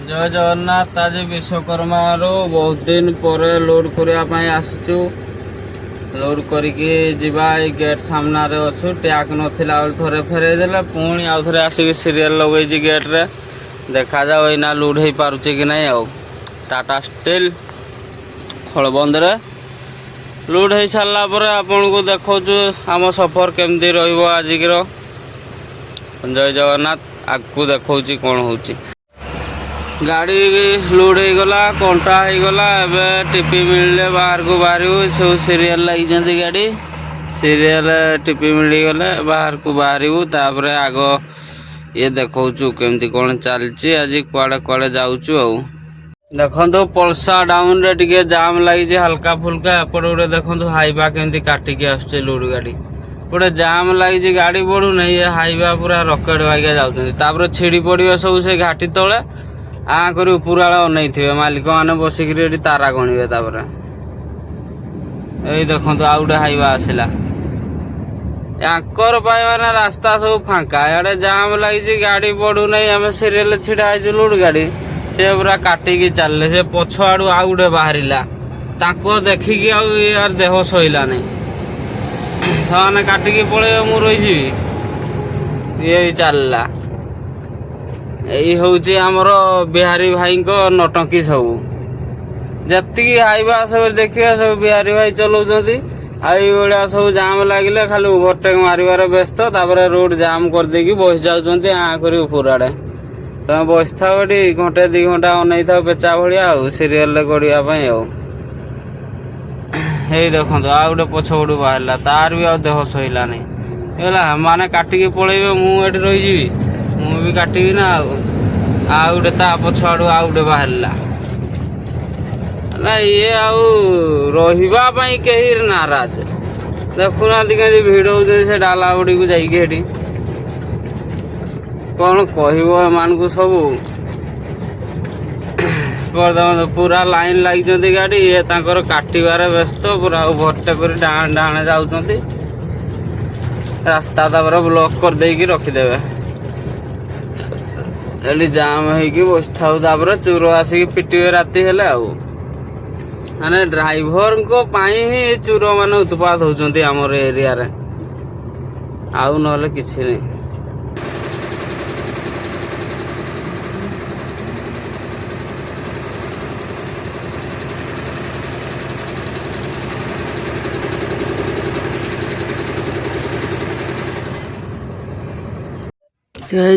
जय जगन्नाथ। आज विश्वकर्मा बहुत दिन पर लोड करने आसचु। लोड करके जीवा गेट सामना रे अच्छु। टैग नथिला थे फेरईदे पुणी आउ थे आसिक सीरियल लगे गेट रे देखा जाओ एना लोड हो पारुचे कि नहीं। आउ टाटा स्टील खलबंद रे लोड हो सारा पर आपन को देखु आम सफर केमती रजिकर। जय जगन्नाथ। आगू देखा कौन हो गाड़ी लोड हो गला कंटा हो गला। एवं टीपी मिलले बाहर को बाहर सब सीरियल लगी गाड़ी सीरियल टीपी मिलगले बाहर को बाहर आग ये देखु केमती कौन चलची। आज कुआड़े कुआड़े जाऊँ देखो पलसा डाउन रे टिके जाम लगी हल्का फुल्का। एपटे गोटे देखो हाइवा केमती काटिकी आसुचे लोड गाड़ी गोटे जाम लगी गाड़ी बढ़ू नहीं। ये हाइवा पूरा रकेट भाइका जाऊँ छिड़ी पड़े सब से घाटी तले आ कर ऊपर आड़े अनई थे मालिक मैंने बसिक तारा गणवे। यही देखो आउ गए हाइवा आसला याकर माने रास्ता सब फांका इे जाम लगी गाड़ी बढ़ू नहीं। आम सीरियल छिड़ा लोड गाड़ी से पूरा काटिकी चलले से पछ आड़ू आउ गए बाहर देखिकी यार देह सहीला नहीं से काटिकी पड़े मु रही ये चलला। यही हूँ आमर बिहारी भाई को नटंकी सब जी हाइवा सब देखिए सब बिहारी भाई चलाउंट। भाया सब जाम लगे खाली ओभरटेक मार व्यस्त रोड जाम करदेकी बस जाऊँच आ कर ऊपर आड़े तुम बस था घंटे 2 घंटा अनई था पेचा भाया सीरियल गड़ापी। यही देखो आ गए पछपटू बाहर तार भी देह सहीला नहीं माने काटिकी पलैबे मुझे रही मु भी काटिकी ना आ गए ता पछाड़ू आ गए बाहर ना ये रही कहीं नाराज देखुना के भिड़ हो डाला बुड़ी को जाइए कौन कह सब पूरा लाइन लगी गाड़ी ये काटबार व्यस्त पूरा ओभरटेक कर डाण डाण जाऊँ रास्ता ब्लॉक कर देकी रखिदेवे जाम होगी बस था चोर आसिक पिटे राति हेले माने ड्राइवर को ही चोर मान उत्पात होती आमर एरिया रे आउ ना किसी नहीं।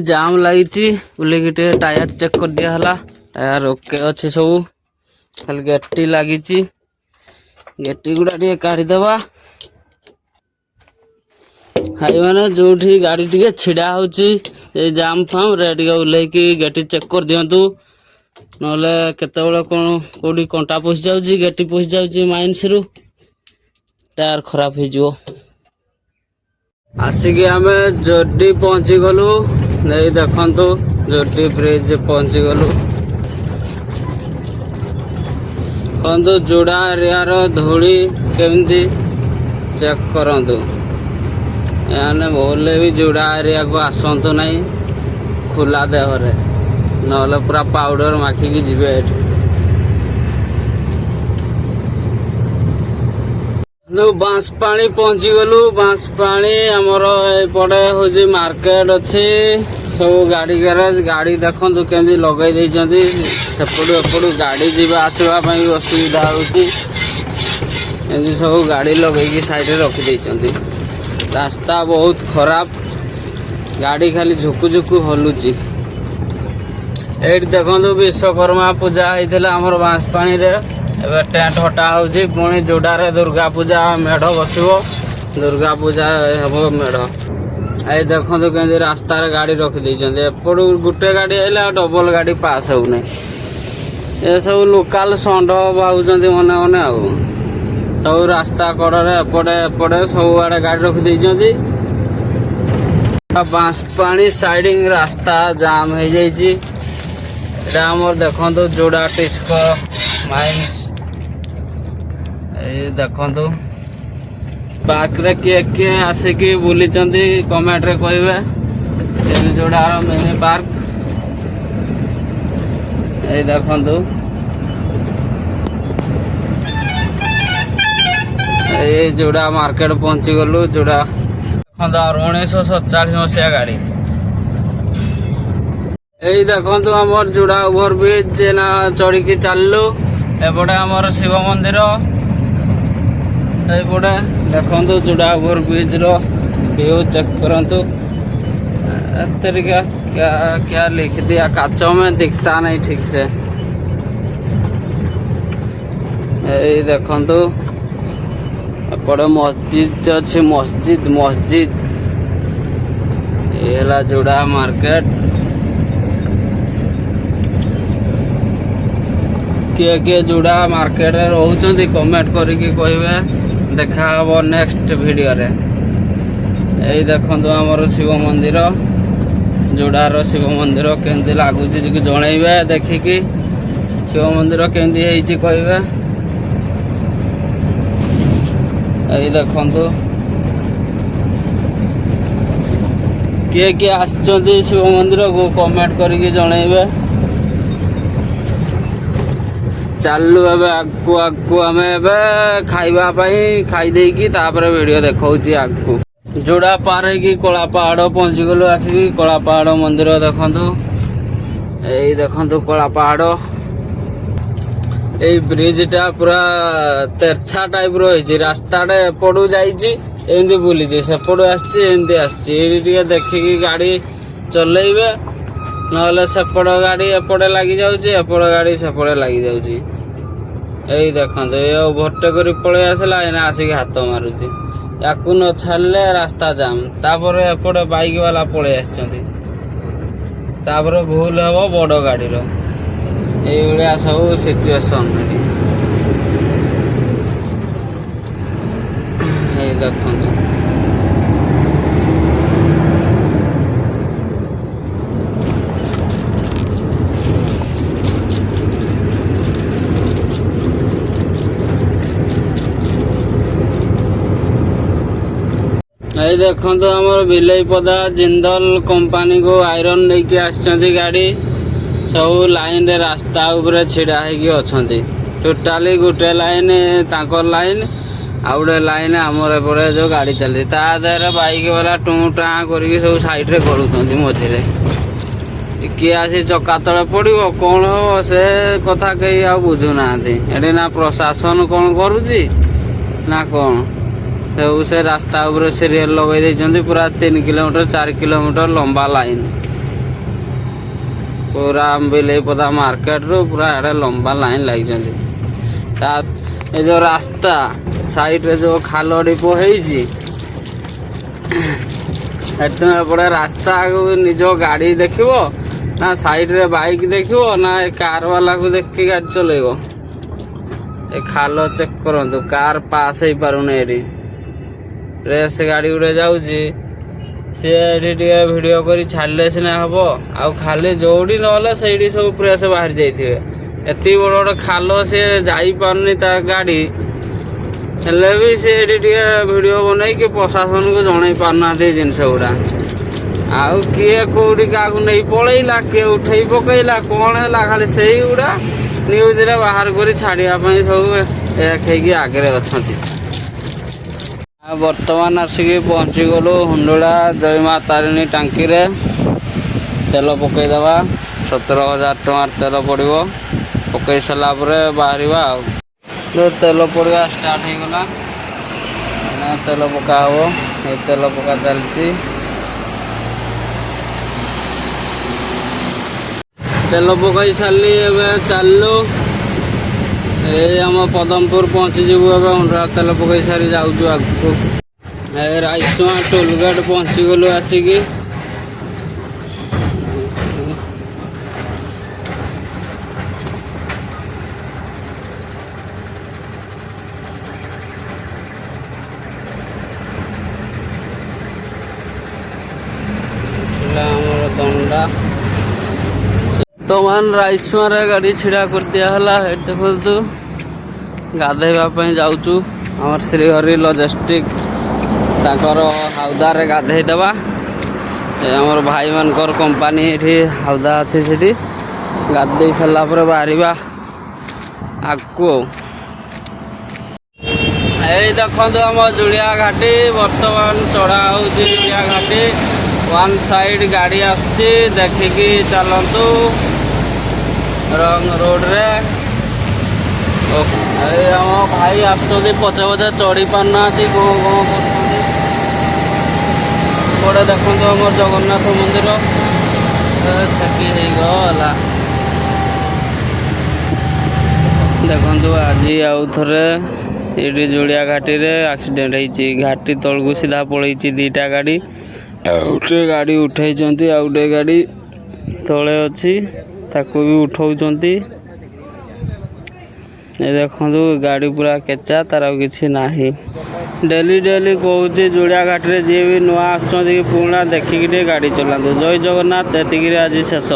जाम लगी बुलेकी टायर चेक कर दिया टायर ओके अच्छे सब खाली गेटी लगी गेटी गुड़ा टे काढ़ीदबा हाई मैंने जो गाड़ी टे छिड़ा हो जाम फाम रे ओल्लैकी गेटी चेक कर दिंतु ना केत कौन कौटी कंटा पशि जाऊँगी गेटी पशि जाऊँगी माइनस रु टायर खराब हो आसिक आम जोडी पहुँची गलु नहीं देखु जोडी ब्रिज पहुँची गलु कहतु जोड़ा एरिया धूली केमती चेक करतु यानी बोले भी जोड़ा एरिया को आसतु नहीं खुला देहरे ना पूरा पाउडर माखिकी जीवे बांसपाणी पहुँची गलु बांसपाणी आमर एपटे हूँ मार्केट अच्छी सब गाड़ी गैरेज गाड़ी देखु केमती लगे सेपटू एपटू गाड़ी जावा आसवाई असुविधा होती सब गाड़ी लगे साइड रखी रास्ता बहुत खराब गाड़ी खाली झुकु झुकु हलुची। ये देखो विश्वकर्मा पूजा होता आमर बांसपाणी रे एबे टेंट हटा हो पुणी जोड़ारे दुर्गा पूजा मेढ़ बस दुर्गा पूजा हम मेढ़ ये देखो केमती रास्ता गाड़ी रखी एपट गोटे गाड़ी आइला डबल गाड़ी पास होना ये सब लोकाल षंड बाहुंट मने मने सब रास्ता कड़े एपटे एपटे सब आड़े गाड़ी रखी बांसपाणी साइडिंग रास्ता जाम हो जामर देखो जोड़ा टिस्को माइन्स देखु पार्क किए किए आसिकी बुली कमेंट रे कहे जोड़ा मिनी पार्क এই দেখন্তু এই ଯୋଡ଼ା ମାର୍କେଟ ପହଞ୍ଚି ଗଲୁ। ଯୋଡ଼ା ଦେଖନ୍ତୁ 1947 ମସିହା ଗାଡ଼ି। এই ଦେଖନ୍ତୁ ଆମର ଯୋଡ଼ା ଓଭର ବ୍ରିଜ ନା ଚଢ଼ିକି ଚାଲିଲୁ। ଏପଟେ ଆମର ଶିବ ମନ୍ଦିର, এইପଟେ ଦେଖନ୍ତୁ ଯୋଡ଼ା ଓଭର ବ୍ରିଜର व्यू चेक करंतु। तरीका क्या क्या लिख दिया, काचों में दिखता नहीं ठीक से। ये देखंतु एपटे मस्जिद अच्छी, मस्जिद मस्जिद ये ला जोड़ा मार्केट। किए किए जोड़ा मार्केट रे रहउचंती कमेंट करिके कहिबे। देखा हबो नेक्स्ट वीडियो रे। এই ଦେଖନ୍ତୁ ଆମର ଶିବ ମନ୍ଦିର, ଯୋଡ଼ାର ଶିବ ମନ୍ଦିର କେମିତି ଲାଗୁଛି ଜଣେଇବେ। ଦେଖିକି ଶିବ ମନ୍ଦିର କେମିତି ହେଇଛି କହିବେ। এই ଦେଖନ୍ତୁ କିଏ କିଏ ଆସିଛନ୍ତି ଶିବ ମନ୍ଦିରକୁ କମେଣ୍ଟ କରିକି ଜଣେଇବେ। ଚାଲୁ ଏବେ ଆଗକୁ ଆଗକୁ ଆମେ ଏବେ ଖାଇବା ପାଇଁ ଖାଇଦେଇକି ତାପରେ ଭିଡ଼ିଓ ଦେଖାଉଛି ଆଗକୁ। जोड़ा पार है कला पहाड़ पहुँची गलु। आसिक कला पहाड़ मंदिर देखंतु। यही देखंतु कला पहाड़। यही ब्रिजटा पूरा तेरछा टाइप रही। रास्ताटे एपटू जाइए बुली सेपटू आसती देखिकी गाड़ी चलेबे, ना सेपट गाड़ी एपटे लगी जाऊँगी, एपट गाड़ी सेपटे लगी जाऊँगी। यही देखते ये ओभरटेक कर पलि आसला, एना आसिक हाथ मारुची। या न छाड़े रास्ता जाम, तापर एपटे बाइक वाला पलि आसपर भूल हम बड़ गाड़ी ये सब सिचुएसन। देखो ये देखो आमर बिलेईपदा जिंदल कंपनी को आयरन लेके आसछंती गाड़ी सब लाइन रे रास्ता ऊपर छिड़ा होगी अच्छी। टोटाली गोटे लाइन तांकर लाइन आ गोटे लाइन आमर एपटे जो गाड़ी चलती देहरे बाइक वाला टू टाँ करके सब साइड रे गलुचंती मझे। किए आसी चक्का तले पड़ो कौन हम से कथा कहीं आ बुझुना। एटी ना प्रशासन कौन करुची ना कौन से रास्ता ऊपर सीरियल लगे पूरा 3 किलोमीटर 4 किलोमीटर लंबा लाइन पूरा बिलेईपदा मार्केट रू पूरा एडे लंबा लाइन लगी। ये जो रास्ता साइड रे जो खाल डिपो एपटे रास्ता निज गाड़ी देखिबो ना साइड रे बाइक देखिबो ना कार वाला को देख के गाड़ी चलेबो। ए खाल चेक करंतु कार पास ही पारुने एडी प्रेस गाड़ी उड़े जाऊँगी सी वीडियो कर छाड़े सीना हम आ खाली जोड़ी ना से सब प्रेस बाहर जाइए। एति बड़ बड़ खाल सी जापारनी गाड़ी हेल्ले भी सी वीडियो बनई कि प्रशासन को जन पारना जिनस गुड़ा आउ किए कौटी क्या नहीं पलैला किए उठे पकईला कौन है खाली से गुड़ा न्यूज रे बाहर कर छाड़ापी सब देखी आगे अच्छा। बर्तमान आसिक पहुँची गलु हुंडुड़ा जय माँ तारिणी टांकी रे तेल पकईदे 17,000 टंकार तेल पड़ो। पकई सारा बाहर जो तेल पड़ा स्टार्ट हो गला तेल पका हम ये तेल पका चलती तेल पकई सारी चलू ये आम पदमपुर पहुँची जीवु हुंडा तेल पकई सारी जाऊँ आगू राइसुआ टोलगेट पहुँची गलु आसिक दंडा तो मान राइसुआर गाड़ी छिड़ा कर दिहला। देखु गाधेवाई जाऊँ आम श्रीहरि लॉजिस्टिक ताकर हाउदार गाधेदेवा। आमर भाई मानकर कंपनी ये हाउदा अच्छी से ଗାଧେଇ ସାରିଲା ପରେ ବାହାରିବା ଆଗକୁ। ଏଇ ଦେଖନ୍ତୁ ଆମ ଜୁଳିଆ ଘାଟି ବର୍ତ୍ତମାନ ଚଢ଼ା ହେଉଛି ଜୁଳିଆ ଘାଟି। ୱାନ୍ ସାଇଡ୍ ଗାଡ଼ି ଆସୁଛି, ଦେଖିକି ଚାଲନ୍ତୁ ରଙ୍ଗ ରୋଡ଼ରେ। ଏଇ ଆମ ଭାଇ ଆସୁଛନ୍ତି, ପଛେ ପଛେ ଚଢ଼ି ପାରୁନାହାନ୍ତି, ଗଁ ଗଁ କରୁଛନ୍ତି। ଏପଟେ ଦେଖନ୍ତୁ ଆମର ଜଗନ୍ନାଥ ମନ୍ଦିର ଛେକି ହେଇଗଲା। ଦେଖନ୍ତୁ ଆଜି ଆଉ ଥରେ ଏଇଠି ଜୁଳିଆ ଘାଟିରେ ଆକ୍ସିଡେଣ୍ଟ ହେଇଛି। ଘାଟି ତଳକୁ ସିଧା ପଳେଇଛି ଦିଟା ଗାଡ଼ି। ଗୋଟେ ଗାଡ଼ି ଉଠେଇଛନ୍ତି, ଆଉ ଗୋଟେ ଗାଡ଼ି ତଳେ ଅଛି, ତାକୁ ବି ଉଠଉଛନ୍ତି। ଏ ଦେଖନ୍ତୁ ଗାଡ଼ି ପୁରା କେଚା, ତାର ଆଉ କିଛି ନାହିଁ। ଡେଲି ଡେଲି କହୁଛି ଜୁଳିଆ ଘାଟିରେ ଯିଏ ବି ନୂଆ ଆସୁଛନ୍ତି କି ପୁରୁଣା ଦେଖିକି ଟିକେ ଗାଡ଼ି ଚଲାନ୍ତୁ। ଜୟ ଜଗନ୍ନାଥ। ଏତିକିରେ ଆଜି ଶେଷ।